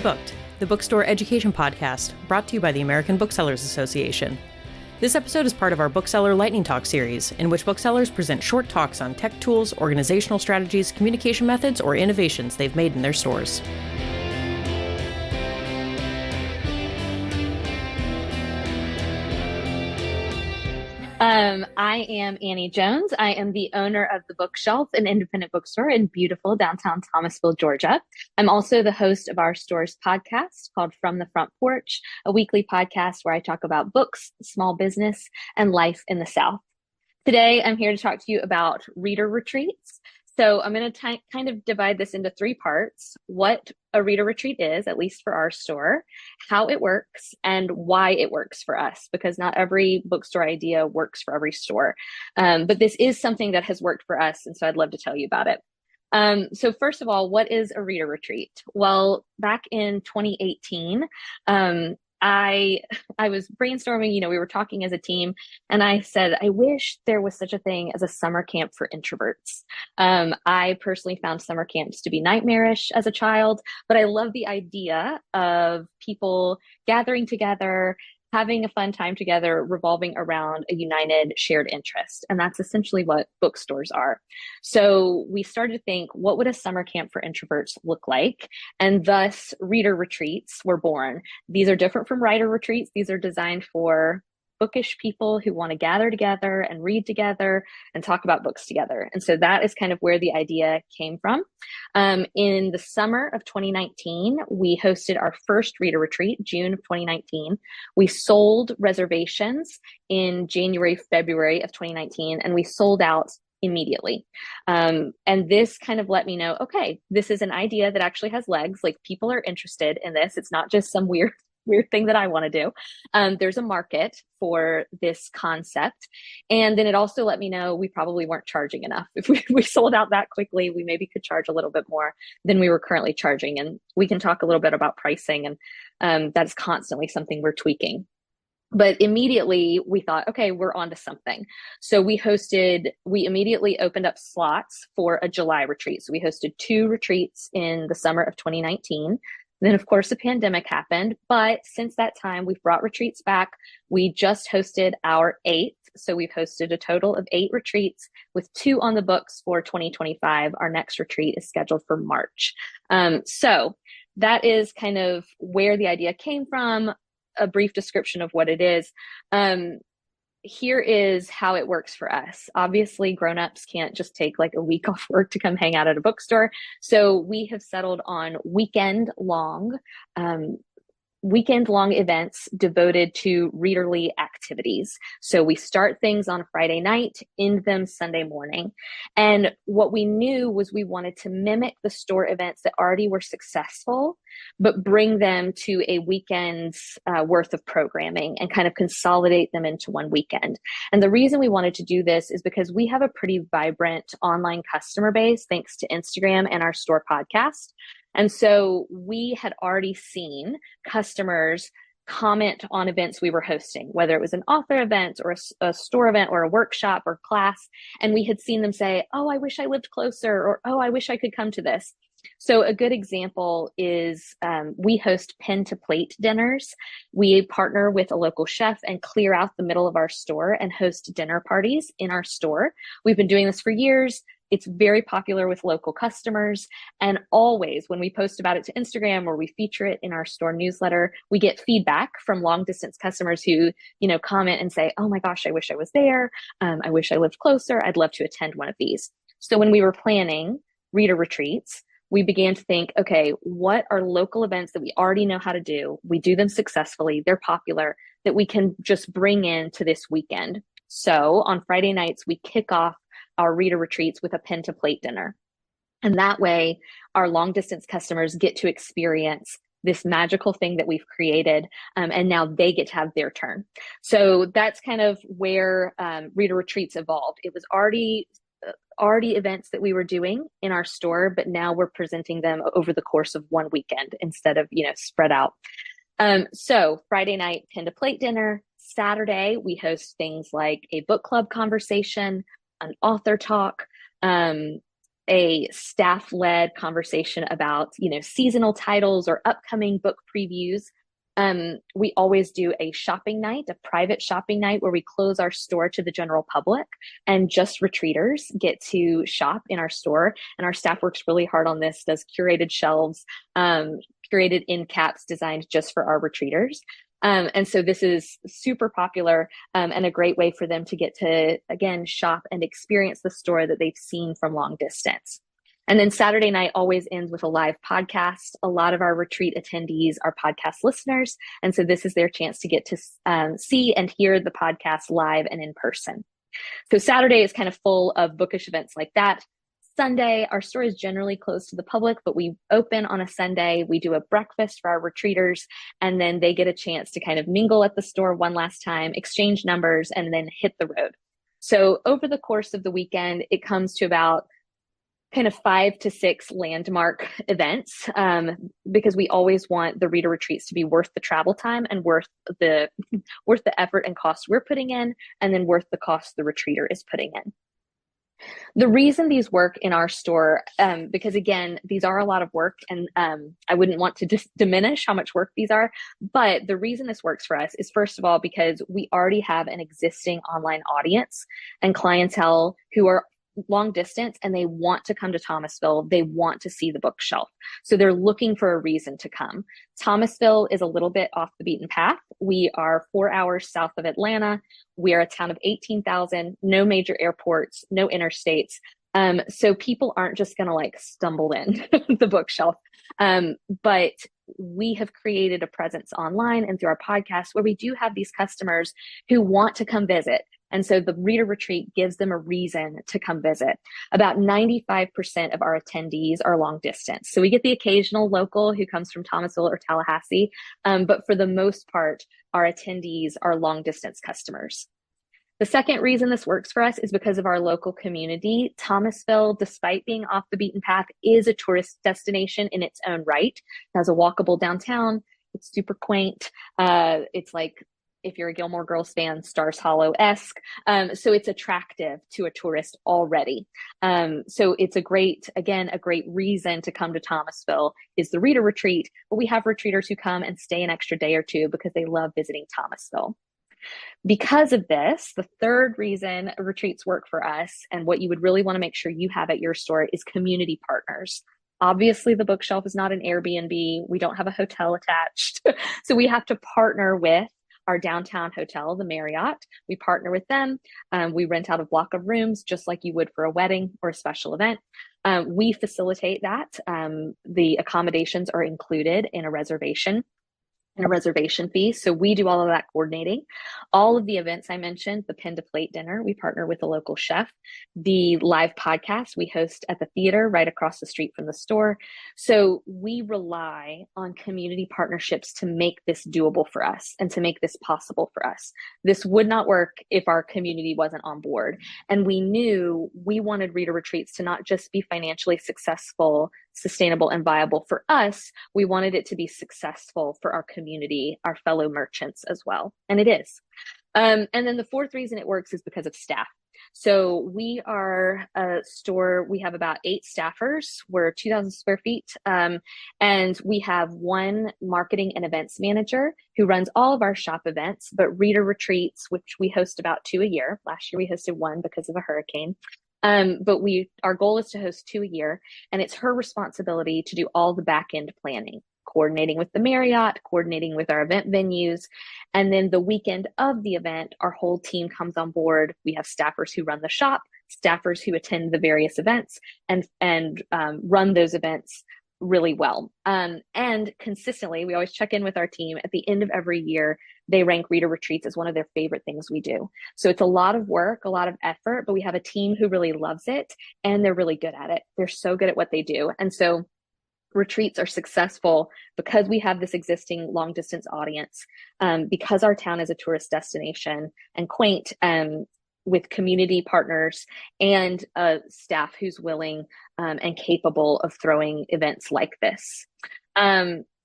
Booked, the bookstore education podcast brought to you by the American Booksellers Association. This episode is part of our Bookseller Lightning Talk series, in which booksellers present short talks on tech tools, organizational strategies, communication methods, or innovations they've made in their stores. I am Annie Jones. I am the owner of The Bookshelf, an independent bookstore in beautiful downtown Thomasville, Georgia. I'm also the host of our store's podcast called From the Front Porch, a weekly podcast where I talk about books, small business, and life in the South. Today, I'm here to talk to you about reader retreats. So I'm going to kind of divide this into three parts: what a reader retreat is, at least for our store, how it works, and why it works for us, because not every bookstore idea works for every store. But this is something that has worked for us, and so I'd love to tell you about it. So first of all, what is a reader retreat? Well, back in 2018, I was brainstorming, we were talking as a team, and I said, I wish there was such a thing as a summer camp for introverts. I personally found summer camps to be nightmarish as a child, but I love the idea of people gathering together, having a fun time together, revolving around a united shared interest. And that's essentially what bookstores are. So we started to think, what would a summer camp for introverts look like? And thus reader retreats were born. These are different from writer retreats. These are designed for bookish people who want to gather together and read together and talk about books together. And so that is kind of where the idea came from. In the summer of 2019, we hosted our first reader retreat, June of 2019. We sold reservations in January, February of 2019, and we sold out immediately. And this kind of let me know, okay, this is an idea that actually has legs. Like, people are interested in this. It's not just some weird thing that I want to do. There's a market for this concept. And then it also let me know we probably weren't charging enough. If we sold out that quickly, we maybe could charge a little bit more than we were currently charging. And we can talk a little bit about pricing, and that's constantly something we're tweaking. But immediately we thought, okay, we're onto something. So we immediately opened up slots for a July retreat. So we hosted 2 retreats in the summer of 2019. Then, of course, the pandemic happened. But since that time, we've brought retreats back. We just hosted our 8th. So we've hosted a total of 8 retreats with 2 on the books for 2025. Our next retreat is scheduled for March. So that is kind of where the idea came from, a brief description of what it is. Here is how it works for us. Obviously, grown-ups can't just take like a week off work to come hang out at a bookstore. So we have settled on weekend-long events devoted to readerly activities. So we start things on a Friday night, end them Sunday morning. And what we knew was we wanted to mimic the store events that already were successful, but bring them to a weekend's worth of programming and kind of consolidate them into one weekend. And the reason we wanted to do this is because we have a pretty vibrant online customer base, thanks to Instagram and our store podcast. And so we had already seen customers comment on events we were hosting, whether it was an author event or a store event or a workshop or class. And we had seen them say, oh, I wish I lived closer, or, oh, I wish I could come to this. So a good example is we host pen to plate dinners. We partner with a local chef and clear out the middle of our store and host dinner parties in our store. We've been doing this for years. It's very popular with local customers. And always when we post about it to Instagram or we feature it in our store newsletter, we get feedback from long distance customers who, comment and say, oh my gosh, I wish I was there. I wish I lived closer. I'd love to attend one of these. So when we were planning reader retreats, we began to think, okay, what are local events that we already know how to do? We do them successfully. They're popular, that we can just bring into this weekend. So on Friday nights, we kick off our reader retreats with a pen to plate dinner. And that way, our long distance customers get to experience this magical thing that we've created. And now they get to have their turn. So that's kind of where reader retreats evolved. It was already events that we were doing in our store, but now we're presenting them over the course of one weekend instead of, spread out. So Friday night, pen to plate dinner. Saturday, we host things like a book club conversation, an author talk, a staff-led conversation about, seasonal titles or upcoming book previews. We always do a shopping night, a private shopping night where we close our store to the general public and just retreaters get to shop in our store. And our staff works really hard on this, does curated shelves, curated end caps designed just for our retreaters. And so this is super popular and a great way for them to get to, again, shop and experience the store that they've seen from long distance. And then Saturday night always ends with a live podcast. A lot of our retreat attendees are podcast listeners. And so this is their chance to get to see and hear the podcast live and in person. So Saturday is kind of full of bookish events like that. Sunday, our store is generally closed to the public, but we open on a Sunday. We do a breakfast for our retreaters, and then they get a chance to kind of mingle at the store one last time, exchange numbers, and then hit the road. So over the course of the weekend, it comes to about kind of 5 to 6 landmark events, because we always want the reader retreats to be worth the travel time and worth the effort and cost we're putting in, and then worth the cost the retreater is putting in. The reason these work in our store, because again, these are a lot of work, and I wouldn't want to diminish how much work these are, but the reason this works for us is, first of all, because we already have an existing online audience and clientele who are long distance, and they want to come to Thomasville. They want to see the bookshelf. So they're looking for a reason to come. Thomasville is a little bit off the beaten path. We are 4 hours south of Atlanta. We are a town of 18,000, no major airports, no interstates. So people aren't just going to stumble in the bookshelf. But we have created a presence online and through our podcast where we do have these customers who want to come visit. And so the reader retreat gives them a reason to come visit. About 95% of our attendees are long distance. So we get the occasional local who comes from Thomasville or Tallahassee. But for the most part, our attendees are long distance customers. The second reason this works for us is because of our local community. Thomasville, despite being off the beaten path, is a tourist destination in its own right. It has a walkable downtown. It's super quaint. It's like, if you're a Gilmore Girls fan, Stars Hollow-esque. So it's attractive to a tourist already. So it's a great reason to come to Thomasville is the reader retreat. But we have retreaters who come and stay an extra day or two because they love visiting Thomasville. Because of this, the third reason retreats work for us, and what you would really want to make sure you have at your store, is community partners. Obviously, the bookshelf is not an Airbnb. We don't have a hotel attached. So we have to partner with our downtown hotel, the Marriott. We partner with them. We rent out a block of rooms just like you would for a wedding or a special event. We facilitate that. The accommodations are included in a reservation fee. So we do all of that coordinating. All of the events I mentioned, the Pen to Plate dinner, we partner with a local chef. The live podcast we host at the theater right across the street from the store. So we rely on community partnerships to make this doable for us and to make this possible for us. This would not work if our community wasn't on board. And we knew we wanted reader retreats to not just be financially successful, sustainable, and viable for us. We wanted it to be successful for our community, our fellow merchants as well. And it is. And then the fourth reason it works is because of staff. So we are a store, we have about 8 staffers. We're 2,000 square feet. And we have one marketing and events manager who runs all of our shop events, but reader retreats, which we host about 2 a year. Last year we hosted 1 because of a hurricane. But our goal is to host 2 a year, and it's her responsibility to do all the back end planning, coordinating with the Marriott, coordinating with our event venues. And then the weekend of the event, our whole team comes on board. We have staffers who run the shop, staffers who attend the various events and run those events really well. And consistently, we always check in with our team at the end of every year. They rank reader retreats as one of their favorite things we do. So it's a lot of work, a lot of effort, but we have a team who really loves it, and they're really good at it. They're so good at what they do. And so retreats are successful because we have this existing long distance audience, because our town is a tourist destination and quaint, with community partners and staff who's willing and capable of throwing events like this.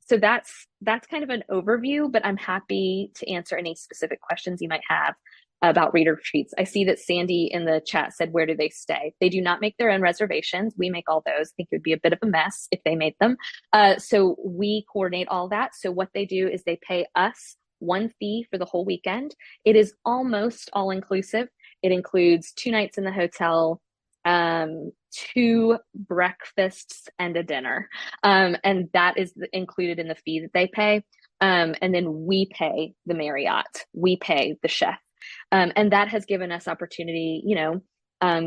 So that's kind of an overview, but I'm happy to answer any specific questions you might have about reader retreats. I see that Sandy in the chat said, where do they stay? They do not make their own reservations. We make all those. I think it would be a bit of a mess if they made them. So we coordinate all that. So what they do is they pay us one fee for the whole weekend. It is almost all inclusive. It includes 2 nights in the hotel, 2 breakfasts and a dinner. And that is included in the fee that they pay. And then we pay the Marriott, we pay the chef. And that has given us opportunity,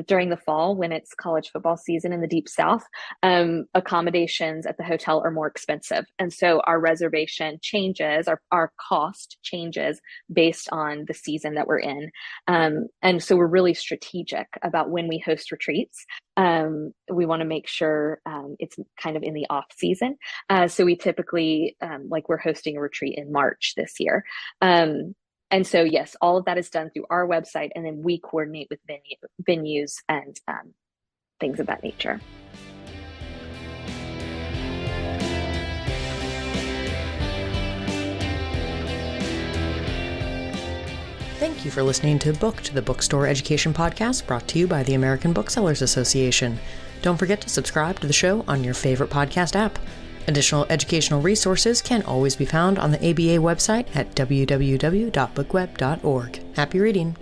during the fall when it's college football season in the Deep South, accommodations at the hotel are more expensive. And so our reservation changes, our cost changes based on the season that we're in. And so we're really strategic about when we host retreats. We want to make sure it's kind of in the off season. So we typically, like we're hosting a retreat in March this year. And so, yes, all of that is done through our website, and then we coordinate with venues and things of that nature. Thank you for listening to Booked, the bookstore education podcast brought to you by the American Booksellers Association. Don't forget to subscribe to the show on your favorite podcast app. Additional educational resources can always be found on the ABA website at www.bookweb.org. Happy reading!